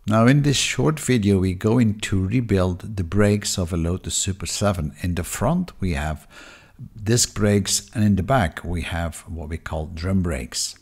Now in this short video we're going to rebuild the brakes of a Lotus Super 7. In the front we have disc brakes and in the back we have what we call drum brakes.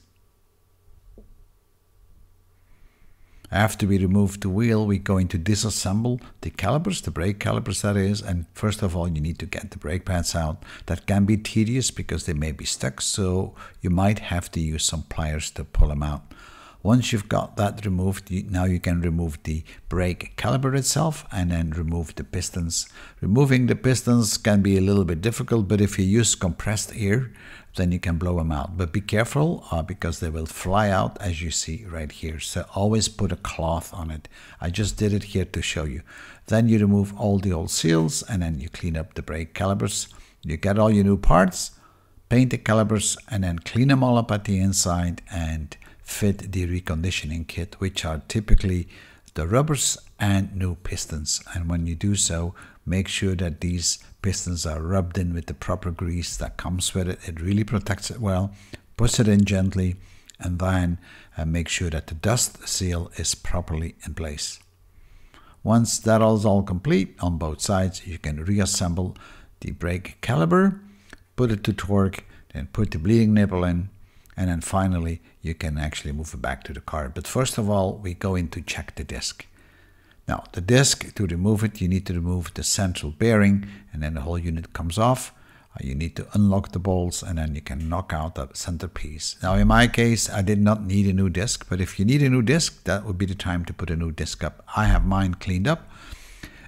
After we remove the wheel, we're going to disassemble the calipers, the brake calipers that is, and first of all you need to get the brake pads out. That can be tedious because they may be stuck, so you might have to use some pliers to pull them out. Once you've got that removed, now you can remove the brake caliper itself and then remove the pistons. Removing the pistons can be a little bit difficult, but if you use compressed air, then you can blow them out. But be careful because they will fly out, as you see right here. So always put a cloth on it. I just did it here to show you. Then you remove all the old seals and then you clean up the brake calipers. You get all your new parts, paint the calipers, and then clean them all up at the inside and fit the reconditioning kit, which are typically the rubbers and new pistons. And when you do so, make sure that these pistons are rubbed in with the proper grease that comes with it. It really protects it well. Push it in gently and then make sure that the dust seal is properly in place. Once that is all complete on both sides, you can reassemble the brake caliper, put it to torque, then put the bleeding nipple in, and then finally you can actually move it back to the car. But first of all, we go in to check the disc. Now the disc, to remove it, you need to remove the central bearing and then the whole unit comes off. You need to unlock the bolts and then you can knock out that center piece. Now in my case, I did not need a new disc, but if you need a new disc, that would be the time to put a new disc up. I have mine cleaned up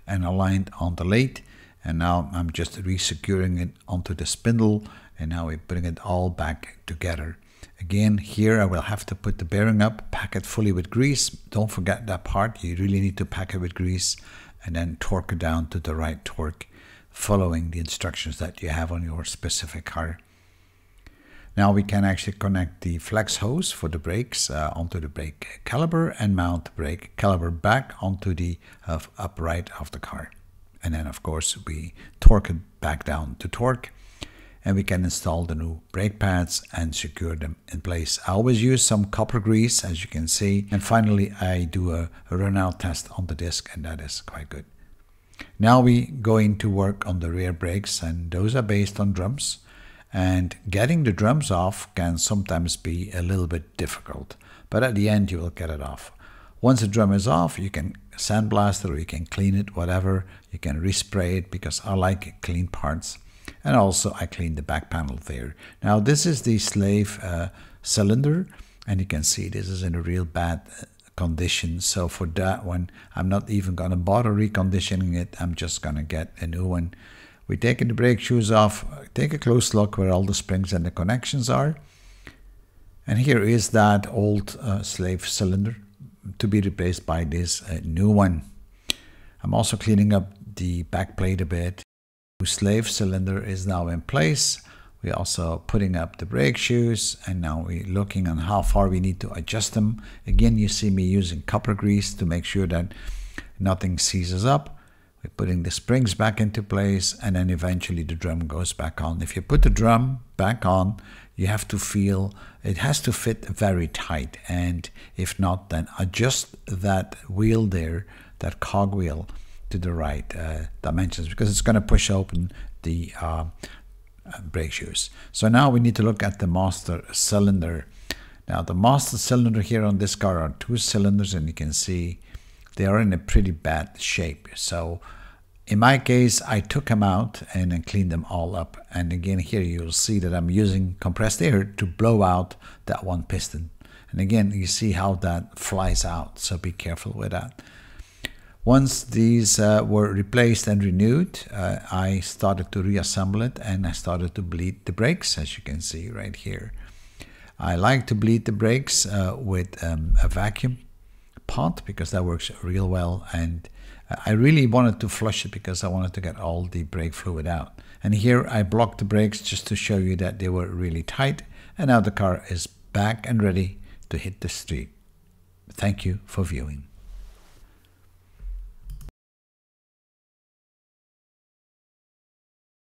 and aligned on the lathe, and now I'm just re-securing it onto the spindle, and now we're putting it all back together. Again, here I will have to put the bearing up, pack it fully with grease. Don't forget that part. You really need to pack it with grease and then torque it down to the right torque, following the instructions that you have on your specific car. Now we can actually connect the flex hose for the brakes onto the brake caliper and mount the brake caliper back onto the upright of the car. And then of course we torque it back down to torque. And we can install the new brake pads and secure them in place. I always use some copper grease, as you can see. And finally, I do a run-out test on the disc, and that is quite good. Now we going to work on the rear brakes, and those are based on drums. And getting the drums off can sometimes be a little bit difficult, but at the end you will get it off. Once the drum is off, you can sandblast it or you can clean it, whatever. You can respray it because I like clean parts. And also I cleaned the back panel there. Now this is the slave cylinder, and you can see this is in a real bad condition. So for that one, I'm not even going to bother reconditioning it. I'm just going to get a new one. We're taking the brake shoes off. Take a close look where all the springs and the connections are. And here is that old slave cylinder to be replaced by this new one. I'm also cleaning up the back plate a bit. The slave cylinder is now in place. We're also putting up the brake shoes, and now we're looking on how far we need to adjust them. Again, you see me using copper grease to make sure that nothing seizes up. We're putting the springs back into place, and then eventually the drum goes back on. If you put the drum back on, you have to feel it has to fit very tight, and if not, then adjust that wheel there, that cog wheel, to the right dimensions, because it's going to push open the brake shoes. So now we need to look at the master cylinder. Now the master cylinder here on this car are 2 cylinders, and you can see they are in a pretty bad shape. So in my case, I took them out and then cleaned them all up. And again, here you'll see that I'm using compressed air to blow out that one piston. And again, you see how that flies out, so be careful with that. Once these were replaced and renewed, I started to reassemble it, and I started to bleed the brakes, as you can see right here. I like to bleed the brakes with a vacuum pot because that works real well, and I really wanted to flush it because I wanted to get all the brake fluid out. And here I blocked the brakes just to show you that they were really tight, and now the car is back and ready to hit the street. Thank you for viewing.